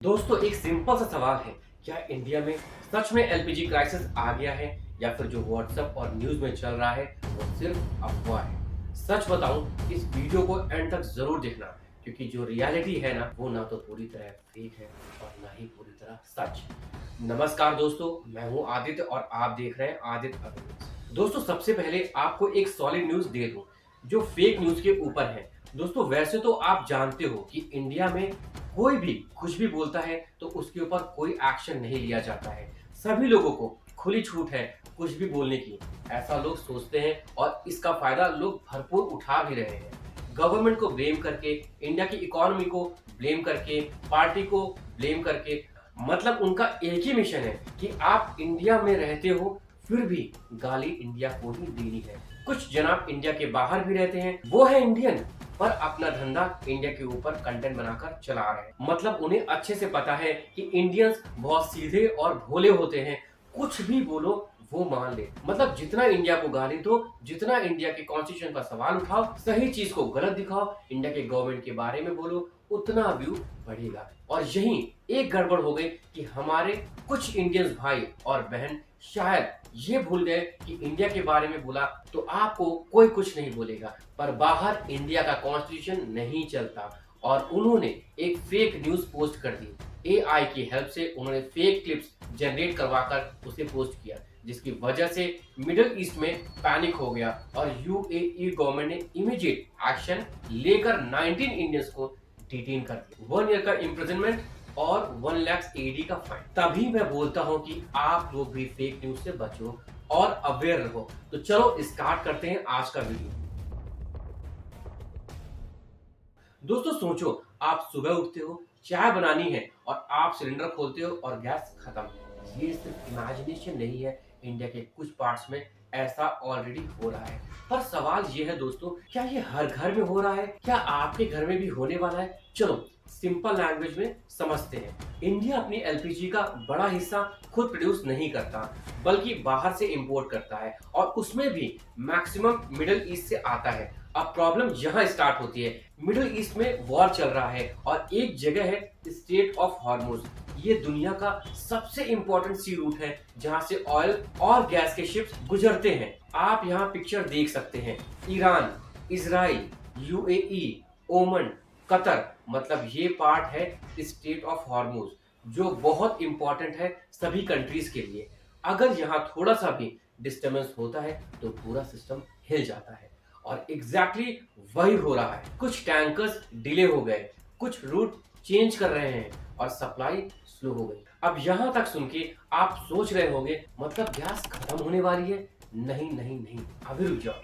दोस्तों एक सिंपल सा सवाल है। क्या इंडिया में सच में एलपीजी क्राइसिस आ गया है या फिर जो व्हाट्सएप और न्यूज में चल रहा है वो सिर्फ अफवाह है? सच बताऊं, इस वीडियो को एंड तक जरूर देखना, क्योंकि जो रियलिटी है ना वो ना तो पूरी तरह फेक है और ना ही पूरी तरह सच। नमस्कार दोस्तों, मैं हूं आदित्य और आप देख रहे हैं आदित्य अपडेट्स। दोस्तों सबसे पहले आपको एक सॉलिड न्यूज दे दूं जो फेक न्यूज के ऊपर है। दोस्तों वैसे तो आप जानते हो कि इंडिया में कोई भी कुछ भी बोलता है तो उसके ऊपर कोई एक्शन नहीं लिया जाता है। सभी लोगों को खुली छूट है कुछ भी बोलने की, ऐसा लोग सोचते हैं और इसका फायदा लोग भरपूर उठा भी रहे हैं। गवर्नमेंट को ब्लेम करके, इंडिया की इकोनॉमी को ब्लेम करके, पार्टी को ब्लेम करके, मतलब उनका एक ही मिशन है कि आप इंडिया में रहते हो फिर भी गाली इंडिया को ही देनी है। कुछ जनाब इंडिया के बाहर भी रहते हैं, वो है इंडियन, पर अपना धंधा इंडिया के ऊपर कंटेंट बनाकर चला रहे हैं। मतलब उन्हें अच्छे से पता है कि इंडियंस बहुत सीधे और भोले होते हैं, कुछ भी बोलो वो मान ले। मतलब जितना इंडिया को गाली दो, जितना इंडिया के कॉन्स्टिट्यूशन का सवाल उठाओ, सही चीज को गलत दिखाओ, इंडिया के गवर्नमेंट के बारे में बोलो, उतना व्यू बढ़ेगा। और यही एक गड़बड़ हो गई कि हमारे कुछ इंडियंस भाई और बहन शायद ये भूल गए कि इंडिया के बारे में बोला तो आपको कोई कुछ नहीं बोलेगा, पर बाहर इंडिया का कॉन्स्टिट्यूशन नहीं चलता। और उन्होंने एक फेक न्यूज पोस्ट कर दी। एआई की हेल्प से उन्होंने फेक क्लिप्स जनरेट करवाकर उसे पोस्ट किया, जिसकी वजह से मिडिल ईस्ट में पैनिक हो गया और यूएई गवर्नमेंट ने इमीडिएट एक्शन लेकर 19 इंडियंस को डिटेन कर दिया। 1 ईयर का इम्प्रिजनमेंट और 1 लाख एडी का फाइन। तभी मैं बोलता हूं कि आप लोग भी फेक न्यूज से बचो और अवेयर रहो। तो चलो स्टार्ट करते हैं आज का वीडियो। दोस्तों सोचो, आप सुबह उठते हो, चाय बनानी है और आप सिलेंडर खोलते हो और गैस खत्म। ये सिर्फ इमेजिनेशन नहीं है, इंडिया के कुछ पार्ट्स में ऐसा ऑलरेडी हो रहा है। पर सवाल ये है दोस्तों, क्या ये हर घर में हो रहा है? क्या आपके घर में भी होने वाला है? चलो सिंपल लैंग्वेज में समझते हैं। इंडिया अपनी एलपीजी का बड़ा हिस्सा खुद प्रोड्यूस नहीं करता, बल्कि बाहर से इंपोर्ट करता है, और उसमें भी मैक्सिमम मिडिल ईस्ट से आता है। अब प्रॉब्लम यहाँ स्टार्ट होती है। मिडिल ईस्ट में वॉर चल रहा है और एक जगह है स्ट्रेट ऑफ हॉर्मुज। ये दुनिया का सबसे इंपॉर्टेंट सी रूट है जहाँ से ऑयल और गैस के शिप्स गुजरते हैं। आप यहाँ पिक्चर देख सकते हैं, ईरान, इजराइल, यूएई, ओमन, कतर, मतलब ये पार्ट है स्ट्रेट ऑफ हॉर्मुज, जो बहुत इंपॉर्टेंट है सभी कंट्रीज के लिए। अगर यहाँ थोड़ा सा भी डिस्टर्बेंस होता है तो पूरा सिस्टम हिल जाता है, और एग्जैक्टली वही हो रहा है। कुछ टैंकर्स डिले हो गए, कुछ रूट चेंज कर रहे हैं और सप्लाई स्लो हो गई। अब यहाँ तक सुन के आप सोच रहे होंगे मतलब गैस खत्म होने वाली है। नहीं नहीं नहीं, अभी रुक जाओ।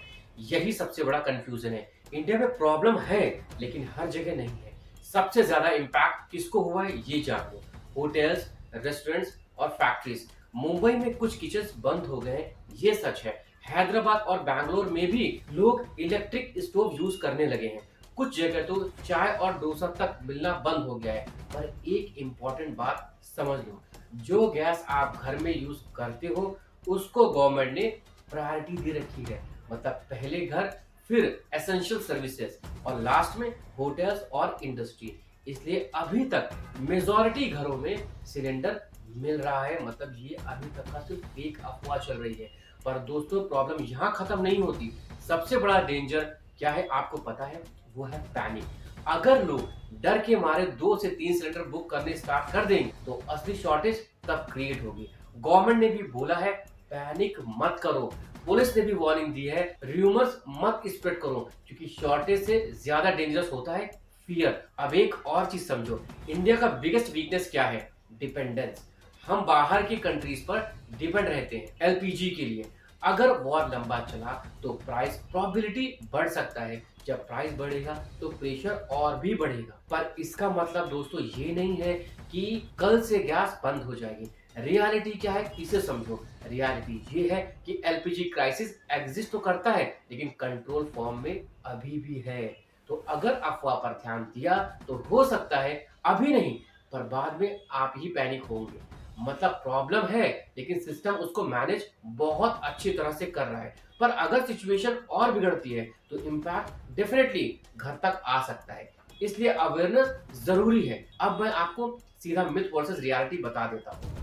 यही सबसे बड़ा कंफ्यूजन है। इंडिया में प्रॉब्लम है लेकिन हर जगह नहीं है। सबसे ज्यादा इम्पैक्ट किसको हुआ है ये जान लो। होटल्स, रेस्टोरेंट्स और फैक्ट्रीज। मुंबई में कुछ किचन्स बंद हो गए हैं, ये सच है। हैदराबाद और बैंगलोर में भी लोग इलेक्ट्रिक स्टोव यूज करने लगे हैं। कुछ जगह तो चाय और डोसा तक मिलना बंद हो गया है। पर एक इम्पॉर्टेंट बात समझ लो, जो गैस आप घर में यूज करते हो उसको गवर्नमेंट ने प्रायोरिटी दे रखी है। मतलब पहले घर, फिर एसेंशियल सर्विसेज और लास्ट में होटल्स और इंडस्ट्री। इसलिए अभी तक मेजॉरिटी घरों में सिलेंडर मिल रहा है। मतलब ये अभी तक का सिर्फ एक अफवाह चल रही है। पर दोस्तों प्रॉब्लम यहाँ खत्म नहीं होती। सबसे बड़ा डेंजर क्या है आपको पता है? वो है पैनिक। अगर लोग डर के मारे 2 से 3 सिलेंडर बुक करने स्टार्ट कर देंगे तो असली शॉर्टेज तब क्रिएट होगी। गवर्नमेंट ने भी बोला है पैनिक मत करो, पुलिस ने भी वार्निंग दी है, रूमर्स मत स्प्रेड करो, क्योंकि शॉर्टेज से ज्यादा डेंजरस होता है फियर। अब एक और चीज समझो, इंडिया का बिगेस्ट वीकनेस क्या है? डिपेंडेंस। हम बाहर की कंट्रीज पर डिपेंड रहते हैं एलपीजी के लिए। अगर वॉर लंबा चला तो प्राइस प्रोबेबिलिटी बढ़ सकता है। जब प्राइस बढ़ेगा तो प्रेशर और भी बढ़ेगा। पर इसका मतलब दोस्तों ये नहीं है कि कल से गैस बंद हो जाएगी। रियलिटी क्या है इसे समझो। रियलिटी ये है कि एलपीजी क्राइसिस एग्जिस्ट तो करता है लेकिन कंट्रोल फॉर्म में अभी भी है। तो अगर अफवाह पर ध्यान दिया तो हो सकता है अभी नहीं पर बाद में आप ही पैनिक होंगे। मतलब प्रॉब्लम है लेकिन सिस्टम उसको मैनेज बहुत अच्छी तरह से कर रहा है। पर अगर सिचुएशन और बिगड़ती है तो इम्पैक्ट डेफिनेटली घर तक आ सकता है। इसलिए अवेयरनेस जरूरी है। अब मैं आपको सीधा मिथ वर्सेस रियलिटी बता देता हूँ।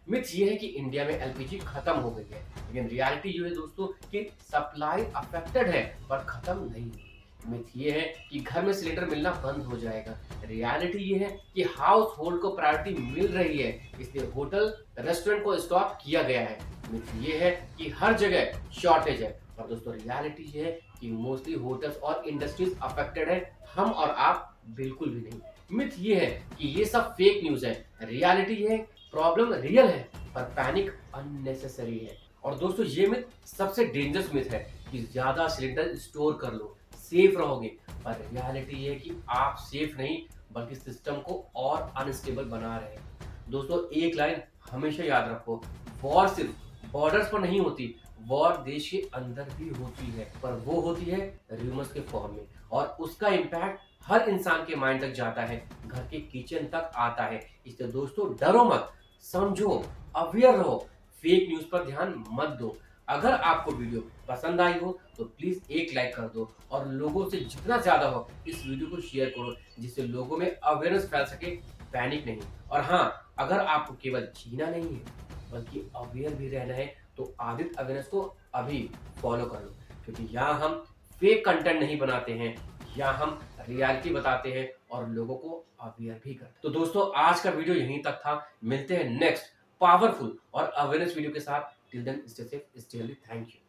मिथ ये है कि इंडिया में एलपीजी खत्म हो गई है, लेकिन रियलिटी ये है दोस्तों कि सप्लाई अफेक्टेड है पर खत्म नहीं हुई। मिथ ये है कि घर में सिलेंडर मिलना बंद हो जाएगा। रियलिटी ये है कि हाउस होल्ड को प्रायोरिटी मिल रही है, इसलिए होटल रेस्टोरेंट को स्टॉप किया गया है। मिथ ये है कि हर जगह शॉर्टेज है, और दोस्तों रियलिटी ये है कि मोस्टली होटल्स और इंडस्ट्रीज अफेक्टेड है, हम और आप बिल्कुल भी नहीं। मिथ ये है कि ये सब फेक न्यूज है। रियलिटी ये है प्रॉब्लम रियल है पर पैनिक अननेसेसरी है। और दोस्तों ये मिथ सबसे डेंजरस मिथ है कि ज्यादा सिलेंडर स्टोर कर लो सेफ रहोगे, पर रियलिटी ये है कि आप सेफ नहीं बल्कि सिस्टम को और अनस्टेबल बना रहे हैं। दोस्तों एक लाइन हमेशा याद रखो, वॉर सिर्फ बॉर्डर्स पर नहीं होती, वॉर देश के अंदर भी होती है, पर वो होती है रूमर्स के फॉर्म में, और उसका इम्पैक्ट हर इंसान के माइंड तक जाता है, घर के किचन तक आता है। इसलिए दोस्तों डरो मत, समझो, अवेयर रहो, फेक न्यूज पर ध्यान मत दो। अगर आपको वीडियो पसंद आई हो तो प्लीज एक लाइक कर दो, और लोगों से जितना ज्यादा हो इस वीडियो को शेयर करो, जिससे लोगों में अवेयरनेस फैल सके, पैनिक नहीं। और हाँ, अगर आपको केवल जीना नहीं है बल्कि अवेयर भी रहना है तो आदित्य अवेयरनेस को अभी फॉलो कर लो, क्योंकि यहाँ हम फेक कंटेंट नहीं बनाते हैं, यहाँ हम रियलिटी बताते हैं और लोगों को अवेयर भी करते हैं। तो दोस्तों आज का वीडियो यहीं तक था, मिलते हैं नेक्स्ट पावरफुल और अवेयरनेस वीडियो के साथ। Till then stay safe, stay healthy, thank you.